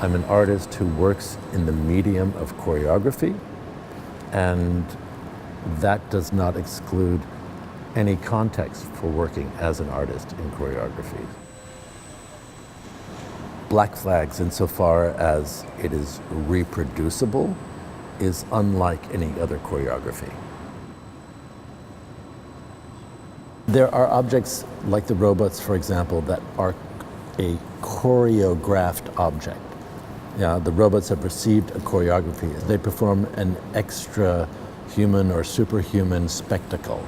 I'm an artist who works in the medium of choreography, and that does not exclude any context for working as an artist in choreography. Black Flags, insofar as it is reproducible, is unlike any other choreography. There are objects like the robots, for example, that are a choreographed object. Yeah, the robots have received a choreography. They perform an extra human or superhuman spectacle.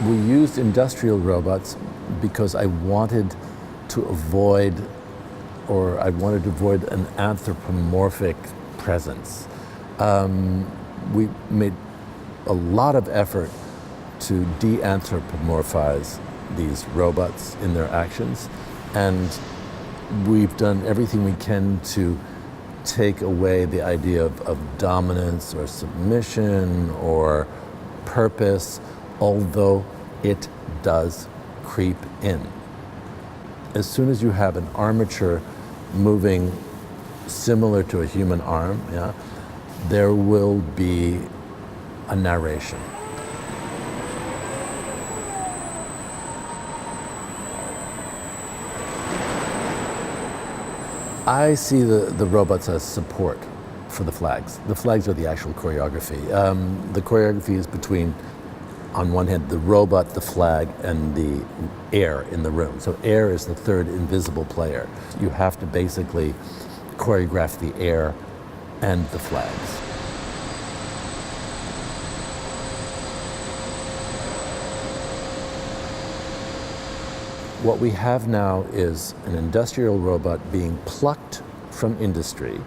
We used industrial robots because I wanted to avoid an anthropomorphic presence. We made a lot of effort to de-anthropomorphize these robots in their actions, and we've done everything we can to take away the idea of dominance or submission or purpose, although it does creep in. As soon as you have an armature moving similar to a human arm, yeah, there will be a narration. I see the robots as support for the flags. The flags are the actual choreography. The choreography is between, on one hand, the robot, the flag, and the air in the room. So air is the third invisible player. You have to basically choreograph the air and the flags. What we have now is an industrial robot being plucked from industry,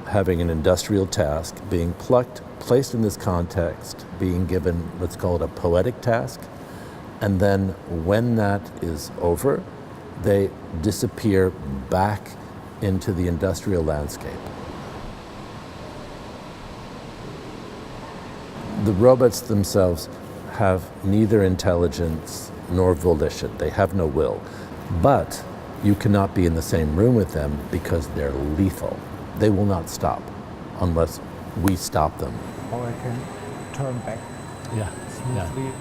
having an industrial task, being plucked, placed in this context, being given, let's call it a poetic task, and then when that is over, they disappear back into the industrial landscape. The robots themselves have neither intelligence nor volition. They have no will. But you cannot be in the same room with them because they're lethal. They will not stop unless we stop them. Or I can turn back smoothly.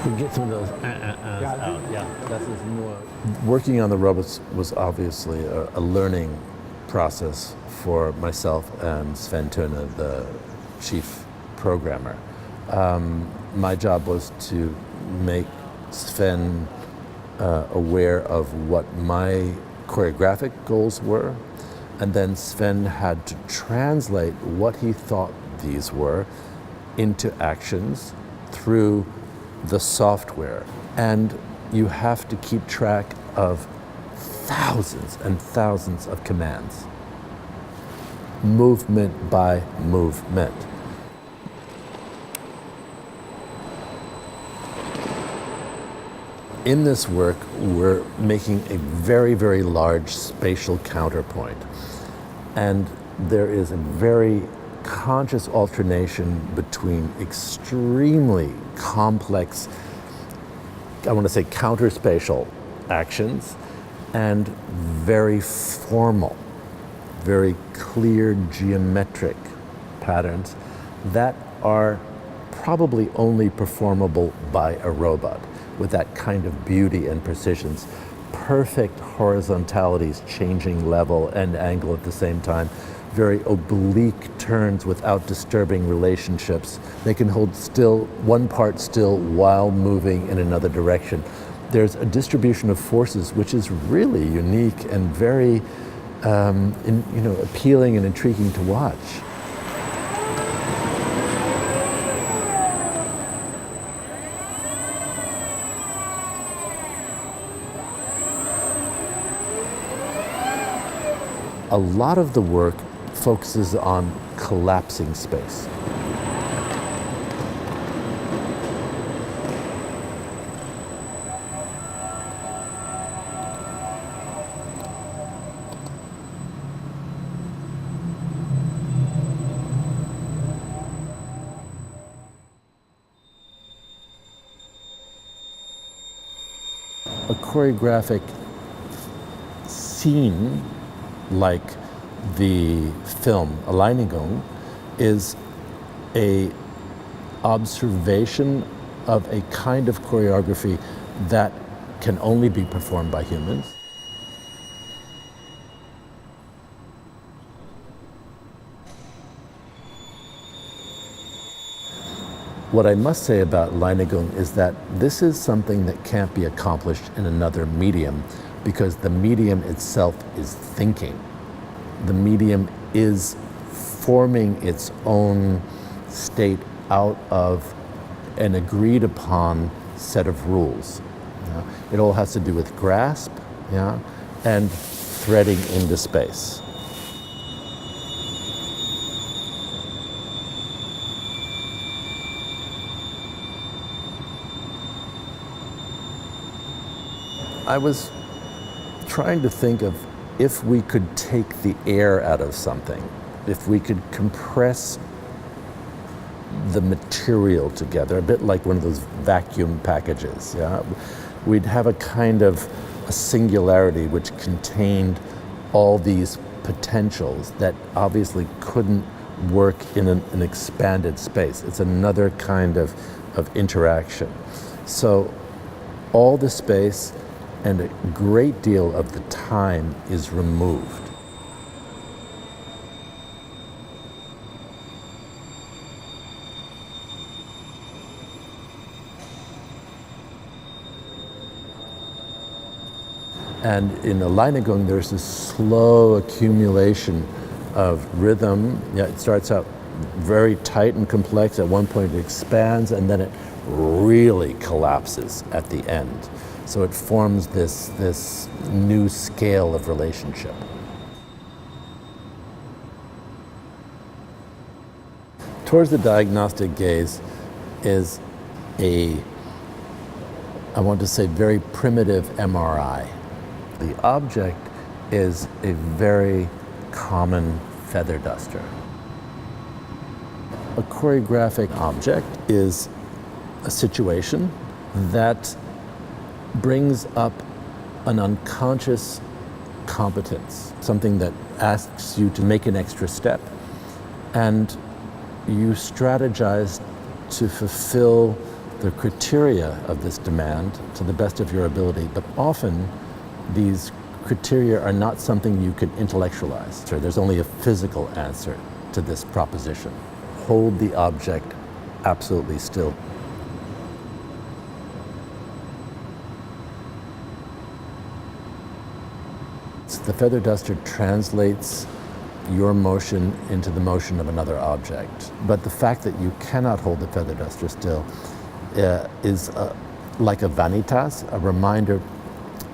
We get some of those out. Yeah, that is more. Working on the robots was obviously a learning process for myself and Sven Thune, the chief programmer. My job was to make Sven aware of what my choreographic goals were, and then Sven had to translate what he thought these were into actions through the software. And you have to keep track of thousands and thousands of commands, movement by movement. In this work, we're making a very, very large spatial counterpoint. And there is a very conscious alternation between extremely complex, I want to say counterspatial actions, and very formal, very clear geometric patterns that are probably only performable by a robot, with that kind of beauty and precisions, perfect horizontalities, changing level and angle at the same time, very oblique turns without disturbing relationships. They can hold still, one part still while moving in another direction. There's a distribution of forces which is really unique and very appealing and intriguing to watch. A lot of the work focuses on collapsing space. A choreographic scene, like the film Alleinigung, is a observation of a kind of choreography that can only be performed by humans. What I must say about Alleinigung is that this is something that can't be accomplished in another medium, because the medium itself is thinking. The medium is forming its own state out of an agreed upon set of rules. Yeah? It all has to do with grasp, yeah, and threading into space. I was trying to think of if we could take the air out of something, if we could compress the material together, a bit like one of those vacuum packages. Yeah? We'd have a kind of a singularity which contained all these potentials that obviously couldn't work in an expanded space. It's another kind of interaction. So all the space and a great deal of the time is removed. And in Alleinigung, there's this slow accumulation of rhythm. Yeah, it starts out very tight and complex. At one point it expands, and then it really collapses at the end. So it forms this new scale of relationship. Towards the diagnostic gaze is I want to say, very primitive MRI. The object is a very common feather duster. A choreographic object is a situation that brings up an unconscious competence, something that asks you to make an extra step, and you strategize to fulfill the criteria of this demand to the best of your ability. But often these criteria are not something you can intellectualize. So there's only a physical answer to this proposition. Hold the object absolutely still. The feather duster translates your motion into the motion of another object. But the fact that you cannot hold the feather duster still is like a vanitas, a reminder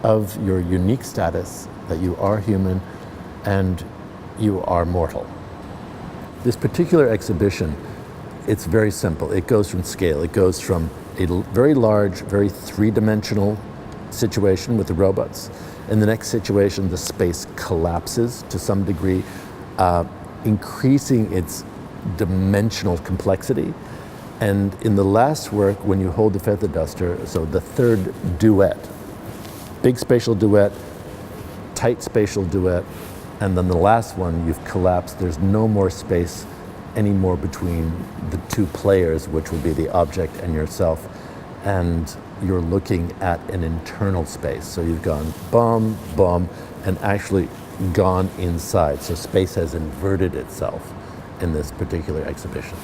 of your unique status, that you are human and you are mortal. This particular exhibition, it's very simple. It goes from scale. It goes from a very large, very three-dimensional situation with the robots. In the next situation, the space collapses to some degree, increasing its dimensional complexity. And in the last work, when you hold the feather duster, so the third duet, big spatial duet, tight spatial duet, and then the last one, you've collapsed. There's no more space anymore between the two players, which would be the object and yourself. And you're looking at an internal space. So you've gone bum, bum, and actually gone inside. So space has inverted itself in this particular exhibition.